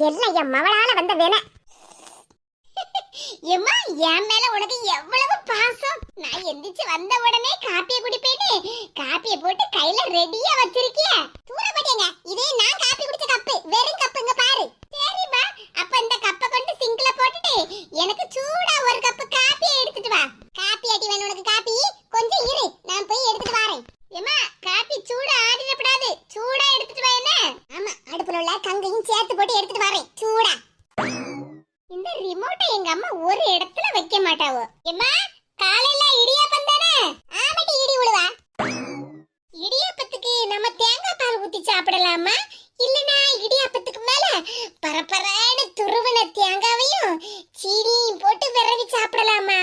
எல்லாம் என் மவளால வந்த வேலை. எம்மா, என் மேல உனக்கு எவ்வளவு பாசம். நான் எந்திரிச்சு வந்த உடனே காப்பியை குடிப்பேன்னு காப்பியை போட்டு கையில ரெடியா வச்சிருக்கிய. தூர மாட்டேங்க, இதே நான் காப்பி குடிச்ச கப்பு, வெறும் கப்புங்க பாரு. சரிம்மா, அப்ப இந்த கப்பை கொண்டு சிங்க்ல போட்டுட்டு எனக்கு சூடா ஒரு கப்பு காப்பியை எடுத்துட்டு வா. காப்பி அடி வேணும் உனக்கு. காப்பி கொஞ்சம் இரு, நான் போய் எடுத்துட்டு வரேன். ஏமா, காப்பி சூடா ஆடிடப்படாது, சூடா எடுத்துட்டு வா. என்ன? ஆமா, அடுப்புல உள்ள கங்கையும் சேர்த்து போட்டு எடுத்துட்டு வரேன் சூடா. இந்த ரிமோட்டை எங்க அம்மா ஒரு இடத்துல வைக்க மாட்டாவோ. ஏம்மா, காலையில இடியாப்பம் தானே? ஆமாடி, இடி உழுவா. இடியாப்பத்துக்கு நம்ம தேங்காய் பால் ஊத்தி சாப்பிடலாமா, இல்லனா இடியாப்பத்துக்கு மேல பரபரன்னு துருவன தேங்காவையும் சீனியும் போட்டு விரவி சாப்பிடலாமா?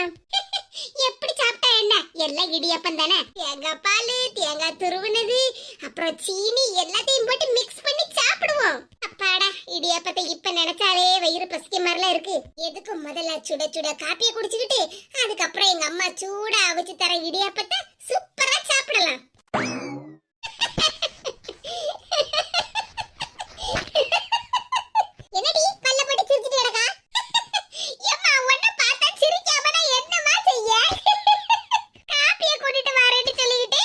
எப்படி சாப்பிட்டா என்ன, எல்லாம் இடியாப்பம் தானே. தேங்காய் பால், தேங்காய் துருவனது, அப்புறம் சீனி எல்லாத்தையும் போட்டு மிக்ஸ் பண்ணி சாப்பிடுவோம். அப்பாடா, இடியாப்பத்தை இப்ப நினைச்சாலே வயிறு பசிக்க மாதிரிலாம் இருக்கு. எதுக்கு முதல்ல சுட சுட காப்பியை குடிச்சுக்கிட்டு அதுக்கப்புறம் எங்க அம்மா சூடா அவிச்சு தர இடியாப்பத்தை சூப்பரா சாப்பிடலாம். என்னடி பல்ல போட்டு சிரிச்சிட்டு கிடக்கா? ஏம்மா, உன்னை பார்த்தா சிரிக்காம நான் என்னமா செய்ய? காப்பியை கொண்டுட்டு வரேன்னு சொல்லிக்கிட்டு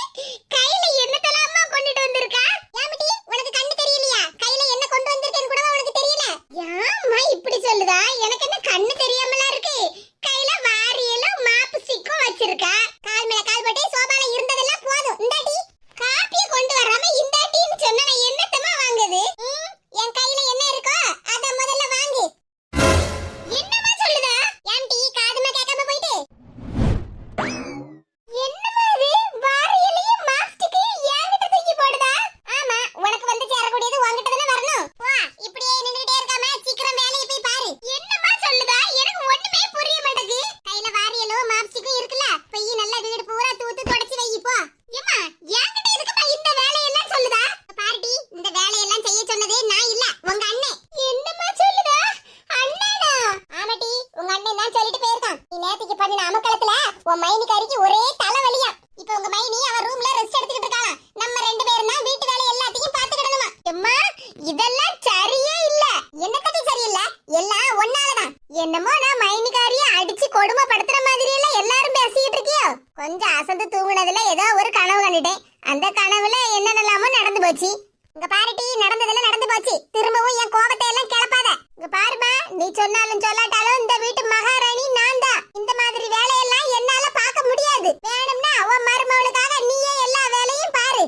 கையில என்னத்தலாமா கொண்டுட்டு வந்திருக்கா? ஏமிடி, உனக்கு கண்ணு தெரியலையா? கையில என்ன கொண்டு வந்திருக்கேன்னு கூட உனக்கு தெரியல? ஏம்மா இப்படி சொல்லுதா? எனக்கு என்ன கண்ணு தெரியாமலா இருக்கு? கையில வாரியலும் மாப்பு ஸ்டிக்கும் வச்சிருக்கா. கால் மேல கால் போட்டு சோபால இருந்ததெல்லாம் போதும். இந்தாடி காப்பியை கொண்டு வராம இந்தாட்டின்னு சொன்னா நான் என்னத்தமா வாங்குது? என் கையில என்ன இருக்கோ அத முதல்ல வாங்கு. என்னமா சொல்லுதா? ஏன்டி காதுமா கேட்காம போயிட்டு? என்னமா இது? வாரியலையும் மாஸ்டிக்கையும் என்கிட்ட தூக்கி போடுதா? ஆமா, உனக்கு வந்து சேரக்கூடியது உன்கிட்ட தானே வரணும். வா, இப்படியே நின்னுட்டே இருக்காம சீக்கிரம் வேலையை போய் பாரு. என்னமா சொல்லுதா? எனக்கு ஒண்ணுமே புரிய மாட்டேங்குது. கையில வாரியலும் மாஸ்டிக்கும் இருக்குல்ல, போய் நல்லா வீடு பூரா தூத்து தொடச்சி வை போ. ஏம்மா, என்கிட்ட எதுக்குமா இந்த வேலையெல்லாம் சொல்லுதா? பாருடி, இந்த வேலையெல்லாம் செய்ய சொன்னதே நான் இல்ல, உங்க அண்ணன். என்னமா சொல்லுதா? அண்ணனா? ஆமாடி, உங்க அண்ணன் தான் சொல்லிட்டு போயிருக்கான். நீ நேத்திக்கு பண்ணின அமக்கலத்துல உன் மைனிக்காரிக்கு ஒரே தலைவலியா. இப்ப உங்க மைனி அவ ரூம்ல ரெஸ்ட் எடுத்துக்கிட்டு இருக்காளா. நம்ம ரெண்டு பேரும் தான் வீட்டு வேலை எல்லாத்தையும் பாத்துக்கிடணுமா. அம்மா, இதெல்லாம் சரியே இல்ல. என்ன கட்டி சரியில்லை, எல்லாம் ஒன்னாலதான். என்னமோ நான் மைனிக்காரிய அடிச்சு கொடுமைப்படுத்துற மாதிரி எல்லாம் எல்லாரும் பேசிக்கிட்டு இருக்கியோ. கொஞ்சம் அசந்து தூங்குனதுல ஏதோ ஒரு கனவு கண்டுட்டேன். அந்த கனவுல என்னென்னலாமோ நடந்து போச்சு. இங்க பாருடி, நடந்ததெல்லாம் நடந்து போச்சு. திரும்பவும் என் கோபத்தை எல்லாம் கிளப்பாத. இங்க பாருமா, நீ சொன்னாலும் சொல்லாட்டாலும் இந்த வீட்டு மகாராணி நான் தான். இந்த மாதிரி வேலையெல்லாம் என்னால பார்க்க முடியாது. வேணும்னா உன் மருமகளுக்காக நீயே எல்லா வேலையும் பாரு.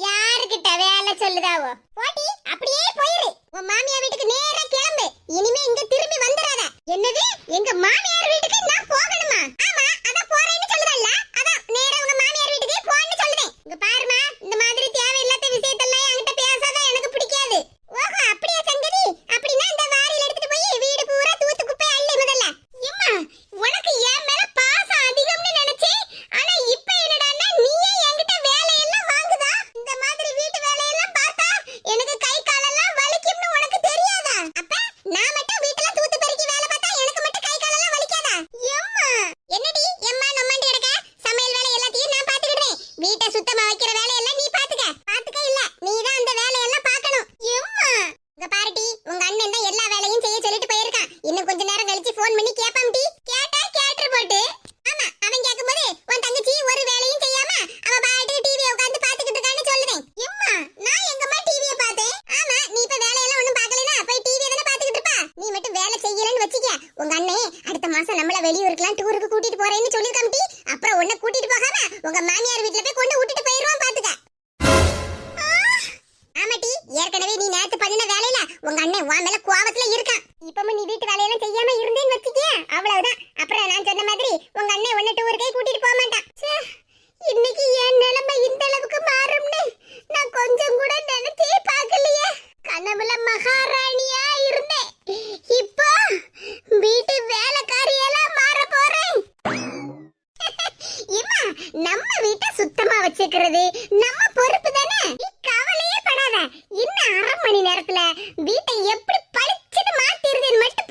யாருக்கிட்ட வேலை சொல்லுதாவோ? போட்டி, அப்படியே போயிரு. உன் மாமியார் வீட்டுக்கு நேரா கிளம்பு. இனிமே இங்க திரும்பி வந்துடாத. என்னது, எங்க மாமியார் வீட்டுக்கு நான் போகணுமா? ஆமா, அதான் போறேன்னு சொல்லுதல்ல, அதான் நேரா உங்க மாமியார் வீட்டுக்கு போன்னு சொல்லுதேன். இங்க பாருமா, இந்த மாதிரி தேவையில்லாத விஷயத்தெல்லாம் என்கிட்ட பேசாத, எனக்கு பிடிக்காது. ஓஹோ, அப்படியே சங்கதி? அப்படின்னா இந்த வாரியில எடுத்துட்டு போய் வீடு பூரா தூத்து குப்பை அள்ளி முதல்ல. அம்மா, உனக்கு என் மேல பாசம் அதிகம்னு நினைச்சேன். ஆனா இப்ப என்னடான்னா நீயே என்கிட்ட வேலையெல்லாம் வாங்குதா? இந்த மாதிரி வீட்டு வேலையெல்லாம் பார்த்தா எனக்கு கை காலெல்லாம் வலிக்கும்னு உனக்கு தெரியாதா? அப்ப நான் மட்டும் வீட்ல தூத்து பெருக்கி வேலை பார்த்தா எனக்கு மட்டும் கை காலெல்லாம் வலிக்காதா? அம்மா, என்னடி எம்மா நம்மாண்டி எடுக்க? சமையல் வேலை எல்லாத்தையும் நான் பாத்துக்கிடுறேன். வீட்டை சுத்தமா வைக்கிற வேலையெல்லாம் நீ பாத்துக்க இல்ல, நீ தான் அந்த வேலையெல்லாம் பார்க்கணும். அம்மா, இங்க பாருடி, உங்க அண்ணன் தான் எல்லா வேலையும் செய்ய சொல்லிட்டு போயிருக்கான். இன்னும் கொஞ்ச நேரம் கழிச்சு ஃபோன் பண்ணி கேப்பாம்டி. கேட்டா கேட்டர் போட்டு. ஆமா, அவன் கேக்கும்போது உன் தங்கச்சி ஒரு வேலையும் செய்யாம அவ பாட்டு டிவியை உட்கார்ந்து பாத்துக்கிட்டு இருக்கான்னு சொல்லுதேன். அம்மா, நான் எங்கம்மா டிவியை பார்த்தேன்? ஆமா, நீ இப்ப வேலையெல்லாம் ஒண்ணும் பார்க்கலனா போய் டிவியை தானே பாத்துக்கிட்டு இருப்பா. நீ மட்டும் வேலை செய்யலன்னு வச்சுக்க, உங்க அண்ணன் அடுத்த மாசம் நம்மள வெளியூருக்குலாம் டூருக்கு கூட்டிட்டு போறேன்னு சொல்லிருக்காம்டி. அப்புறம் உன்னை கூட்டிட்டு போகாம உங்க மாமியார் வீட்ல போய் கொண்டு விட்டுட்டு போயிருவான் பாத்துக்க. ஆமாட்டி, ஏற்கனவே நீ நேத்து பண்ணின வேலையில உங்க அண்ணன் உன் மேல கோவத்துல இருக்கான். இப்பவும் நீ வீட்டு வேலையெல்லாம் செய்யாம இருந்தேன்னு வச்சுக்கிய, அவ்வளவுதான். அப்புறம் நான் சொன்ன மாதிரி உங்க அண்ணன் உன்னை டூருக்கே கூட்டிட்டு போக மாட்டான். இன்னைக்கு என் நிலைமை இந்த அளவுக்கு மாறும்னு நான் கொஞ்சம் கூட நினைச்சே பார்க்கலையே. கனவுல மகாராணியா இருந்தேன், இப்போ வீட்டு வேலைக்காரியெல்லாம் மாற போறேன். இம்மா, நம்ம வீட்டை சுத்தமா வச்சுக்கிறது நம்ம பொறுப்பு தானே. நீ கவலையே படாத. இன்னும் 1/2 மணி நேரத்துல வீட்டை எப்படி பளிச்சுன்னு மாத்திருதுன்னு மட்டும்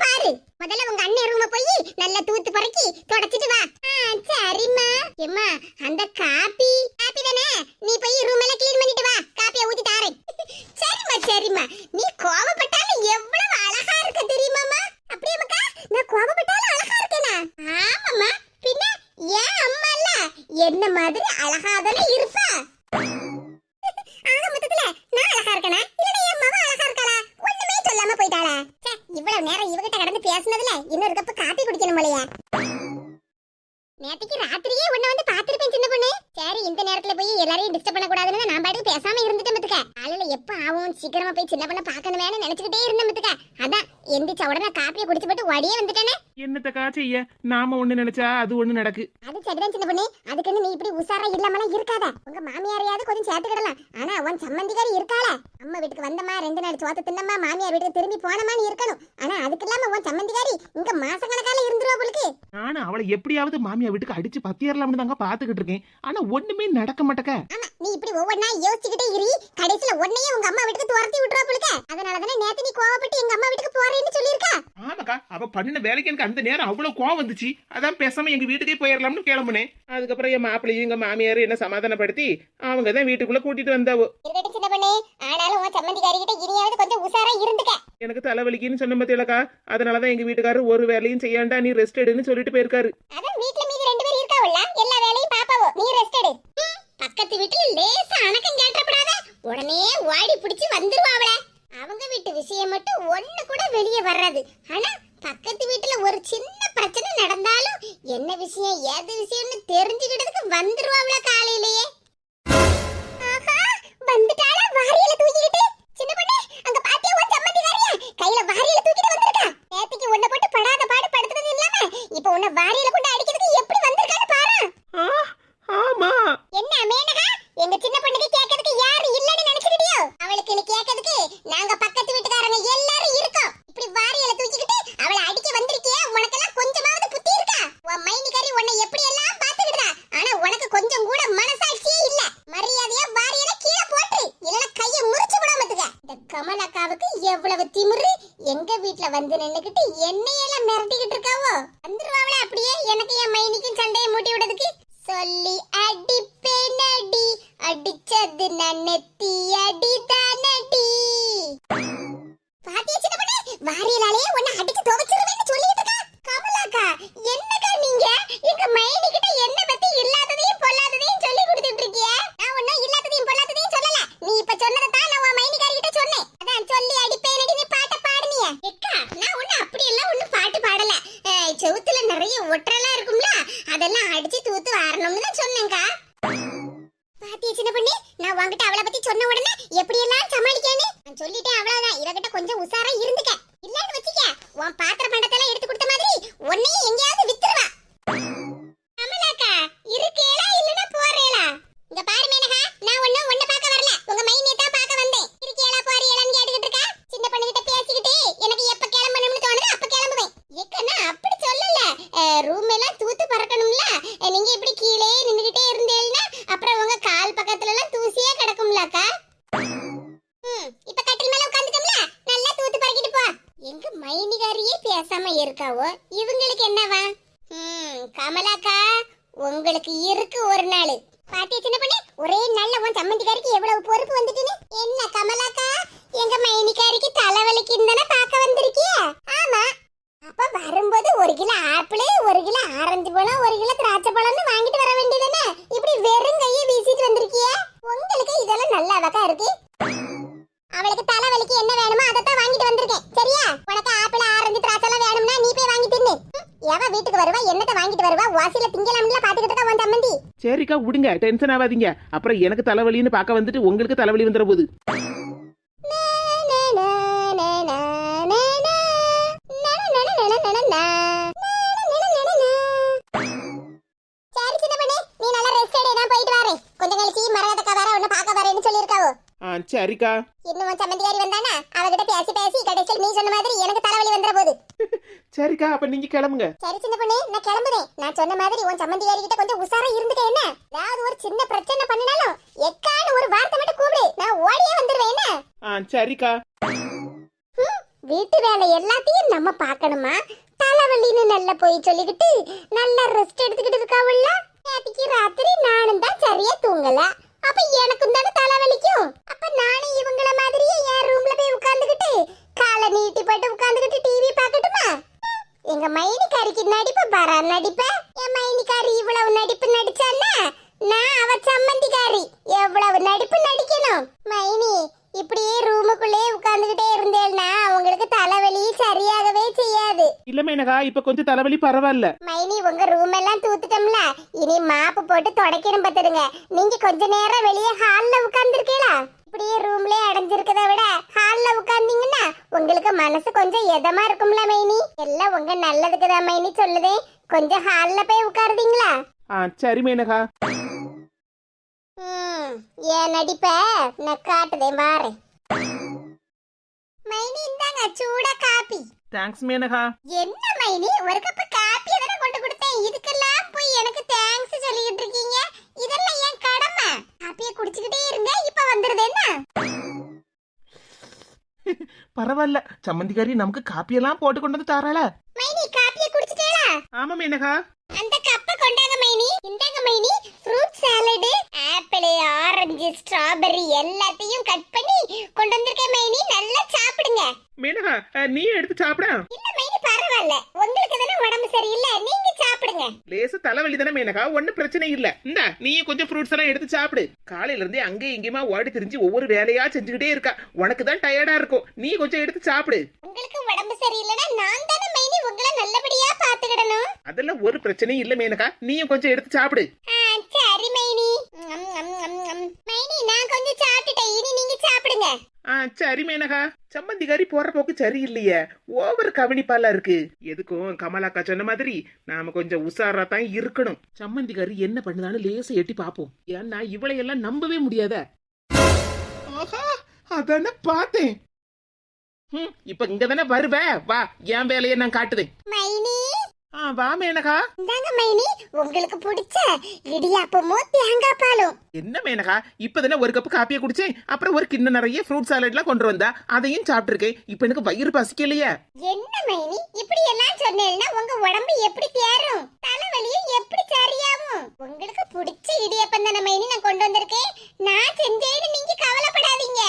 இவ்வளவு நேரம் இவகிட்ட கடந்து பேசினதுல இன்னொரு கப்பு காப்பி குடிக்கணும் போலயா. நேத்திக்கு ராத்திரியே உன்ன வந்து பாத்துருப்பேன் சின்ன பொண்ணு. சரி இந்த நேரத்துல போய் எல்லாரையும் டிஸ்டர்ப் பண்ண கூடாதுன்னு நான் பாட்டுக்கு பேசாம இருந்துட்டேன் பத்துக்க. காலையில எப்ப ஆகும் சீக்கிரமா போய் சின்ன பொண்ணை பாக்கணுமேனு நினைச்சுக்கிட்டே இருந்தேன் பத்துக்க. அதான் எந்திரிச்ச உடனே காப்பியை குடிச்சு போட்டு ஓடியே வந்துட்டேனே. என்னத்தக்கா செய்ய, நாம ஒண்ணு நினைச்சா அது ஒண்ணு நடக்கு. அது சரிதான் சின்ன பொண்ணு. அதுக்குன்னு நீ இப்படி உசாரா இல்லாமலாம் இருக்காத. உங்க மாமியாரையாவது கொஞ்சம் சேர்த்துக்கிடலாம். ஆனா உன் சம்மந்திக்காரி இருக்காள, அம்மா வீட்டுக்கு வந்தமா 2 நாள் சோத்த தின்னமா மாமியார் வீட்டுக்கு திரும்பி போனமான்னு இருக்கணும். ஆனா அதுக்கு இல்லாம உன் சம்மந்திக்காரி இங்க மாசக்கணக்கால இருந்துருவா போலுக்கு. நானும் அவளை எப்படியாவது மாமியா வீட்டுக்கு அடிச்சு பத்தியறலாம்னு தாங்க பாத்துக்கிட்டு இருக்கேன். ஆனா ஒண்ணுமே நடக்க மாட்டக்க. ஆமா நீ இப்படி ஒவ்வொன்னா யோசிச்சுக்கிட்டே இரு. கடைசில உன்னையே உங்க அம்மா வீட்டுக்கு துரத்தி விட்டுறா போலுக்கு. அதனாலதானே நேத்து நீ கோவப்பட்டு எங்க அம்மா வீட்டுக்கு போறேன்னு சொல்லிருக்கா. ஆமாக்கா, அவ பண்ணின வேலைக்கு எனக்கு அந்த நேரம் அவ்வளவு கோவம் வந்துச்சு. அதான் பேசாம எங்க வீட்டுக்கே போயிடலாம்னு கிளம்புனேன். அதுக்கப்புறம் என் மாப்பிள்ளையும் எங்க மாமியாரும் என்ன சமாதானப்படுத்தி அவங்க தான் வீட்டுக்குள்ள கூட்டிட்டு வந்தாவோ. இருக்கட்டும் சின்ன பொண்ணு. ஆனாலும் உன் சம்மந்திக்காரி கிட்ட இனியாவது கொஞ்சம் உசாரா இருந்துக்க. எனக்கு தலைவலிக்குன்னு சொன்ன பத்தியலக்கா, அதனாலதான் எங்க வீட்டுக்காரரு ஒரு வேலையும் செய்யாண்டா நீ ரெஸ்ட் எடுன்னு சொல்லிட்டு போயிருக்காரு. அதான் வீட்ல மீதி 2 பேர் இருக்காவல்ல, எல்லா வேலையும் பாப்பாவோ, நீ ரெஸ்ட் எடு. பக்கத்து வீட்டுல லேசா அணக்கம் கேட்டப்படாத உடனே ஓடி பிடிச்சு வந்துருவாவள. அவங்க வீட்டு விஷயம் மட்டும் ஒண்ணு கூட வெளியே வர்றது. ஆனா பக்கத்து வீட்டுல ஒரு சின்ன பிரச்சனை நடந்தாலும் என்ன விஷயம் ஏது விஷயம்னு தெரிஞ்சுக்கிட்டதுக்கு வந்துருவாவள காலையிலேயே. ஆஹா வந்துட்டாளா வாரியல தூக்கிக்கிட்டு. சின்ன பொண்ணே அங்க பாத்தியா உன் சம்மந்திக்காரியா கையில வாரியல தூக்கிட்டு வந்திருக்கா. நேத்திக்கு உன்னை போட்டு படாத பாடு படுத்துறது இல்லாம இப்ப உன்னை வாரியல கொண்டு அடிக்கிறதுக்கு எப்படி வந்திருக்கான்னு பாரு. ஆமா என்ன மேனகா எங்க சின்ன பொண்ணுக்கு கேட்கிறதுக்கு யாரு இல்லன்னு நினைச்சிட்டியோ? அவளுக்கு நீ கேட்கிறதுக்கு நாங்க பக்கத்து வீட்டுக்காரங்க எல்லாரும் இருக்கோம். இப்படி வாரியல தூக்கிக்கிட்டு அவளை அடிக்க வந்திருக்கியே, உனக்கெல்லாம் கொஞ்சமாவது புத்தி இருக்கா? உன் மைனிகாரி உன்னை எப்படி எல்லாம் பாத்துக்கிட்டா. ஆனா உனக்கு கொஞ்சம் கூட மனசாட்சியே இல்ல. மரியாதையா வாரியல கீழே போட்டு இல்லனா கையை முறிச்சு விடாமத்துக்க. இந்த கமலக்காவுக்கு எவ்வளவு திமிரு. எங்க வீட்ல வந்து நின்னுக்கிட்டு என்னையெல்லாம் மிரட்டிக்கிட்டு இருக்காவோ. வந்துருவாவளே அப்படியே எனக்கு என் மைனிக்கும் சண்டையை மூட்டி விடுறதுக்கு. சொல்லி அடிப்பேனடி அடிச்சது நன்னெத்தி அடிதானடி. பாத்தியா சின்ன பொண்ணே வாரியலாலே உன்னை அடிச்சு துவைச்சிருவேன்னு சொல்லிட்டு இருக்கா. கமலாக்கா என்னக்கா நீங்க எங்க மைனி கிட்ட என்ன பத்தி இல்லாததையும் பொல்லாததையும் சொல்லி கொடுத்துட்டு இருக்கிய? நான் ஒன்னும் இல்லாததையும் பொல்லாததையும் சொல்லல. நீ இப்ப சொன்னதை தான் நான் உன் மைனிகாரி கிட்ட சொன்னேன். அதான் சொல்லி அடிப்பேனடி நீ பாட்ட பாடுனியே. எக்கா நான் ஒன்னும் அப்படி எல்லாம் ஒன்னும் பாட்டு பாடல. செவுத்துல நிறைய ஒற்றலா இருக்கும்ல, அதெல்லாம் அடிச்சு தூத்து வரணும்னு தான் சொன்னேன்க்கா. பாத்தியா சின்ன பொண்ணு நான் உன்கிட்ட அவளை பத்தி சொன்ன உடனே எப்படி எல்லாம் சமாளிக்கேன்னு நான் சொல்லிட்டேன். அவ்வளவுதான். இவகிட்ட கொஞ்சம் உசாரா இருந்துக்க. இல்லன்னு வச்சுக்க உன் பாத்திர பண்டத்தெல்லாம் எடுத்து கொடுத்த மாதிரி உன்னையும் எங்கேயாவது வித்துருவா. கமலாக்கா இருக்கேளா இல்லனா போறேளா? இங்க பாரு மேனகா, நான் ஒண்ணும் உன்னை பார்க்க வரல, உங்க மைனியை தான் பார்க்க வந்தேன். இருக்கேளா போறேளான்னு கேட்டுக்கிட்டு இருக்கா. சின்ன பொண்ணுகிட்ட பேசிக்கிட்டு எனக்கு எப்ப கிளம்பணும்னு தோணுது அப்ப கிளம்புவேன். ஏக்கனா அப்படி சொல்லல. ரூம் எல்லாம் தூத்து பறக்கணும்ல. நீங்க இப்படி கீழே நின்னுகிட்டே இருந்தேன்னா அப்புறம் உங்க கால் பக்கத்துல எல்லாம் தூசியே கிடக்கும்லக்கா. இப்ப கட்டில் மேல உட்கார்ந்துட்டோம்ல, நல்லா தூத்து பறக்கிட்டு போ. எங்க மைனிகாரியே பேசாம இருக்காவோ, இவங்களுக்கு என்னவா? கமலாக்கா உங்களுக்கு இருக்கு ஒரு நாள். பாத்தியா சின்ன பொண்ணே ஒரே நாள்ல உன் சம்மந்திக்காரிக்கு எவ்வளவு பொறுப்பு வந்துட்டுன்னு. என்ன கமலாக்கா எங்க மைனிகாரிக்கு தலைவலிக்குன்னு தானே பார்க்க வந்திருக்கிய? ஆமா. அப்ப வரும்போது 1 கிலோ ஆப்பிள், 1 கிலோ ஆரஞ்சு பழம், 1 கிலோ திராட்சை பழம்னு வாங்கிட்டு வர வேண்டியதானே. இப்படி வெறும் கையை வீசிட்டு வந்திருக்கிய. உங்களுக்கு இதெல்லாம் நல்லாவக்கா இருக்கு. அவளுக்கு தலைவலிக்கு என்ன வேணுமோ அதைத்தான் வாங்கிட்டு வந்திருக்கேன். சரியா? உனக்கு ஆப்பிள் ஆரஞ்சு திராட்சை எல்லாம் வேணும்னா நீ போய் வாங்கி தின்னு. எவ வீட்டுக்கு வருவா என்னத்தை வாங்கிட்டு வருவா வாசில திங்கலாம்ல பாத்துக்கிட்டு இருக்கா உன் சம்மந்தி. சரிக்கா விடுங்க, டென்ஷன் ஆகாதீங்க. அப்புறம் எனக்கு தலைவலின்னு பார்க்க வந்துட்டு உங்களுக்கு தலைவலி வந்துற போகுது. சரி சின்ன பொண்ணே நீ நல்லா ரெஸ்ட் எடு, நான் போயிட்டு வரேன். கொஞ்சம் கழிச்சு மரகதக்கா வர உன்னை பார்க்க வரேன்னு சொல்லிருக்காவோ. சரிக்கா. இன்னும் உன் சம்மந்திக்காரி வந்தானா அவகிட்ட பேசி பேசி கடைசியில் நீ சொன்ன மாதிரி எனக்கு தலைவலி வந்துற போகுது. சரிக்கா அப்ப நீங்க கிளம்புங்க. சரி சின்ன பொண்ணே நான் கிளம்புறேன். நான் சொன்ன மாதிரி உன் சம்மந்திக்காரி கிட்ட கொஞ்சம் உசாரா இருந்துக்க. என்ன ஏதாவது ஒரு சின்ன பிரச்சனை பண்ணினாலும் எக்கான ஒரு வார்த்தை மட்டும் கூப்பிடு, நான் ஓடியே வந்துருவேன். என்ன? சரிக்கா. வீட்டு வேலை எல்லாத்தையும் நம்ம பார்க்கணுமா? தலைவலின்னு நல்லா போய் சொல்லிக்கிட்டு நல்லா ரெஸ்ட் எடுத்துக்கிட்டு இருக்காவல்ல. நேத்திக்கு ராத்திரி நானும் தான் சரியா தூங்கல. அப்ப எனக்கும் தானே தலைவலிக்கும். அப்ப நானும் இவங்கள மாதிரியே என் ரூம்ல போய் உட்கார்ந்துகிட்டு காலை நீட்டி போட்டு உட்கார்ந்துகிட்டு டிவி பார்க்கட்டுமா? எங்க மைனிகாரிக்கு நடிப்பு பாரா நடிப்ப. என் மைனிகாரி இவ்வளவு நடிப்பு நடிச்சான்னா நான் அவ சம்மந்திக்காரி எவ்வளவு நடிப்பு நடிக்கணும். மைனி இப்படியே ரூமுக்குள்ளே உட்கார்ந்துகிட்டே இருந்தேன்னா உங்களுக்கு தலைவலி சரியா இல்ல மேனகா இப்ப கொஞ்சம் தலைவலி பரவாயில்ல. மைனி உங்க ரூம் எல்லாம் தூத்துட்டோம்ல, இனி மாப்பு போட்டு தொடக்கணும் பார்த்துடுங்க. நீங்க கொஞ்ச நேரம் வெளியே ஹால்ல உட்கார்ந்துருக்கீங்களா? இப்படியே ரூம்லயே அடைஞ்சிருக்கதை விட ஹால்ல உட்கார்ந்தீங்கன்னா உங்களுக்கு மனசு கொஞ்சம் இதமா இருக்கும்ல மைனி. எல்லாம் உங்க நல்லதுக்குதான் மைனி சொல்லுதே. கொஞ்சம் ஹால்ல போய் உட்காருதீங்களா? சரி மேனகா. ஏன் நடிப்ப நான் காட்டுதேன் வாரேன். மைனி இந்தாங்க சூடா காபி. தேங்க்ஸ் மேனகா. என்ன மைனி ஒரு கப் காபி தான கொண்டு கொடுத்தேன், இதுக்கெல்லாம் போய் எனக்கு தேங்க்ஸ் சொல்லிட்டு இருக்கீங்க? இதெல்லாம் ஏன் கடமை? காபியை குடிச்சிட்டே இருங்க, இப்ப வந்துருது என்ன? பரவாயில்ல, சம்மந்திக்காரி நமக்கு காப்பியெல்லாம் போட்டு கொண்டு வந்து தாராள. மைனி காபியை குடிச்சிட்டேளா? ஆமா மேனகா. அந்த கப்பை கொண்டாங்க மைனி. இந்தாங்க மைனி fruit salad, apple, orange, strawberry எல்லாத்தையும் கட் பண்ணி கொண்டு வந்திருக்கேன் மைனி. நல்லா சாப்பிடுங்க. மேனகா நீ எடுத்து சாப்பிட. இல்ல மைனி பரவாயில்ல, உங்களுக்கு தானே உடம்பு சரியில்லை, நீங்க சாப்பிடுங்க. லேசு தலைவலி தானே மேனகா, ஒன்னும் பிரச்சனை இல்ல. இந்த நீயும் கொஞ்சம் ஃப்ரூட்ஸ் எல்லாம் எடுத்து சாப்பிடு. காலையில இருந்தே அங்க இங்கேயுமா ஓடி திரிஞ்சு ஒவ்வொரு வேலையா செஞ்சுக்கிட்டே இருக்கா. உனக்கு தான் டயர்டா இருக்கும், நீ கொஞ்சம் எடுத்து சாப்பிடு. உங்களுக்கு உடம்பு சரியில்லைன்னா நான் தானே மைனி உங்களை நல்லபடியா பாத்துக்கிடணும். அதெல்லாம் ஒரு பிரச்சனையும் இல்ல மேனகா, நீயும் கொஞ்சம் எடுத்து சாப்பிடு. சரி மைனி. மைனி நான் கொஞ்சம் சாப்பிட்டுட்டேன், இனி நீங்க சாப்பிடுங்க. சரி மேனகா. சம்மந்திகாரி போற போக்கு சரியில்லையே, ஓவர் கவனிப்பாலா இருக்கு. எதுக்கும் கமலாக்கா சொன்ன மாதிரி நாம கொஞ்சம் உஷாரா தான் இருக்கணும். சம்மந்திகாரி என்ன பண்ணுதான்னு லேச எட்டி பாப்போம். ஏன்னா இவளையெல்லாம் நம்பவே முடியாத. ஆஹா அதானே பார்த்தேன். இப்ப இங்க தானே வருவ, வா என் வேலையை நான் காட்டுதேன். மைனி வா மேனகா. இந்தாங்க மைனி உங்களுக்கு பிடிச்ச இடியாப்பமும் தேங்காய் பாலும். என்ன மேனகா இப்பதானே ஒரு கப் காப்பியை குடிச்சேன், அப்புறம் ஒரு கிண்ண நிறைய ஃப்ரூட் சாலட்லாம் கொண்டு வந்தா அதையும் சாப்பிட்டுருக்கேன். இப்ப எனக்கு வயிறு பசிக்கலையே. என்ன மைனி இப்படி எல்லாம் சொன்னேன்னா உங்க உடம்பு எப்படி தேரும், தலைவலியும் எப்படி சரியாகும்? உங்களுக்கு பிடிச்ச இடியாப்பம் தானே மைனி நான் கொண்டு வந்திருக்கேன். நான் செஞ்சேன்னு நீங்க கவலைப்படாதீங்க,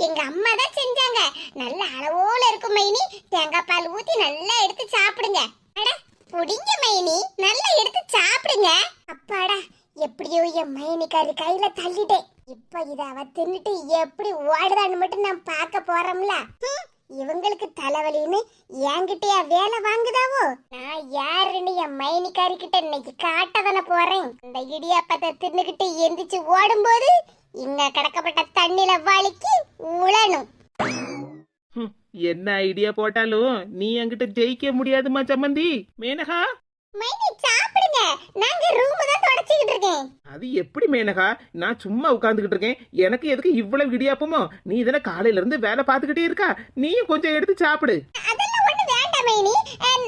எங்க அம்மா தான் செஞ்சாங்க. நல்ல அளவோல இருக்கும் மைனி. தேங்காய் பால் ஊத்தி நல்லா எடுத்து சாப்பிடுங்க. அட புடிங்க மைனி, நல்லா எடுத்து சாப்பிடுங்க. அப்பாடா எப்படியோ என் மைனிக்காரி கையில தள்ளிட்டேன். இப்ப இத அவ தின்னுட்டு எப்படி ஓடுதான்னு மட்டும் நான் பார்க்க போறோம்ல. இவங்களுக்கு தலைவலின்னு என்கிட்டயா வேலை வாங்குதாவோ? நான் யாருன்னு என் மைனிக்காரி கிட்ட இன்னைக்கு காட்டதானே போறேன். இந்த இடியாப்பத்தை தின்னுகிட்டு எந்திரிச்சு ஓடும்போது இங்க கிடக்கப்பட்ட தண்ணில வலிக்கு உழணும். என்ன ஐடியா போட்டாலும் நீ என்கிட்ட ஜெயிக்க முடியாதுமா சம்மந்தி. மேனகா மைனி சாப்பிடுங்க, நாங்க ரூம் தான் தொடச்சிக்கிட்டு இருக்கேன். அது எப்படி மேனகா, நான் சும்மா உட்கார்ந்துகிட்டு இருக்கேன், எனக்கு எதுக்கு இவ்வளவு இடியாப்பமோ? நீ இதன காலையில இருந்து வேலை பார்த்துக்கிட்டே இருக்கா, நீயும் கொஞ்சம் எடுத்து சாப்பிடு. அதெல்லாம் ஒண்ணு வேண்டாம் மைனி,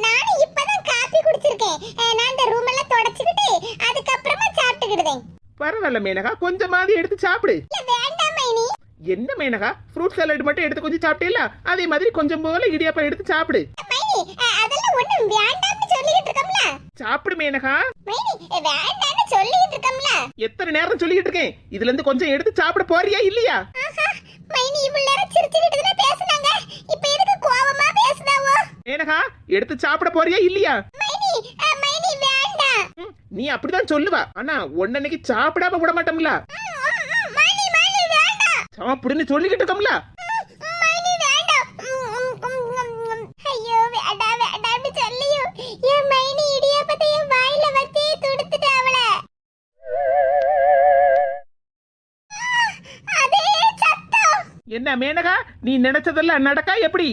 நானும் இப்பதான் காபி குடிச்சிருக்கேன். நான் இந்த ரூம் எல்லாம் தொடச்சிக்கிட்டு அதுக்கப்புறமா சாப்பிட்டுக்கிடுதேன். பரவாயில்ல மேனகா, கொஞ்சமாவது எடுத்து சாப்பிடு. இல்ல வேண்டாம் மைனி. என்ன மேனகா, ஃப்ரூட் சாலட் மட்டும் எடுத்து கொஞ்சம் சாப்பிட்டேல, அதே மாதிரி கொஞ்சம் போல இடியாப்பம் எடுத்து சாப்பிடு. மைனி அதெல்லாம் ஒண்ணு வேண்டாம்னு சொல்லிட்டு இருக்கோம்ல. சாப்பிடு மேனகா. மைனி வேண்டாம்னு சொல்லிட்டு இருக்கோம்ல. எத்தனை நேரம் சொல்லிட்டு இருக்கேன், இதுல இருந்து கொஞ்சம் எடுத்து சாப்பிட போறியா இல்லையா? மைனி இவ்வளவு நேரம் சிரிச்சிட்டு பேசுனாங்க, இப்ப எதுக்கு கோவமா பேசுதாவோ? மேனகா எடுத்து சாப்பிட போறியா இல்லையா? மைனி மைனி வேண்டாம். நீ அப்படிதான் சொல்லுவா, ஆனா ஒன்னன்னைக்கு சாப்பிடாம விட மாட்டோம்ல. மைனி மைனி வேண்டாம். சாப்பிடுன்னு சொல்லிக்கிட்டு இருக்கோம்ல. மைனி வேண்டாம். ஐயோ வேண்டாம் வேண்டாம்னு சொல்லியும் என் மைனி இடியாப்பத்தை என் வாயில வச்சு துடுத்துட்டாவல. அதே சத்தம். என்ன மேனகா, நீ நினைச்சதெல்லாம் நடக்கா எப்படி?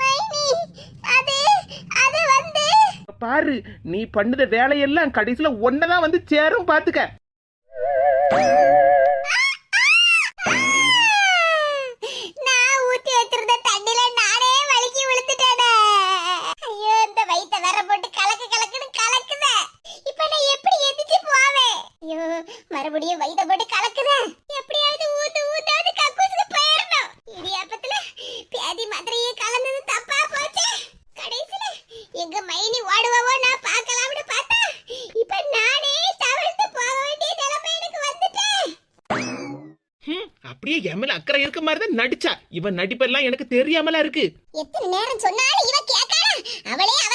மைனி அது வந்து பாரு, நீ பண்ணுத வேலையெல்லாம் கடைசியில ஒன்னதான் வந்து சேரும் பாத்துக்க. நான் ஊத்தி வச்சிருந்த தண்ணில நானே வலிக்கி விழுந்துட்டேனே. ஐயோ இந்த வயித்த வேற போட்டு கலக்கு கலக்குன்னு கலக்குதே. இப்ப நான் எப்படி எந்திரிச்சு போவேன்? ஐயோ மறுபடியும் வயித்த போட்டு கலக்குதே. எப்படியாவது ஊத்தாவது கக்கூசுக்கு போயிடணும். இடியாப்பத்துல பேதி மாதிரியே கலந்தது தப்பா போச்சு. கடைசியில எங்க மைனி ஓடுவவோ நான் பார்க்கலாம்னு பார்த்தா இப்ப நானே தவிர்த்து போக வேண்டிய நிலைமை எனக்கு வந்துட்டேன். அப்படியே எம்எல் அக்கறை இருக்க மாதிரி தான் நடிச்சா. இவன் நடிப்பெல்லாம் எனக்கு தெரியாமலா இருக்கு. எத்தனை நேரம் சொன்னாலும் இவ கேட்கறா. அவளே அவ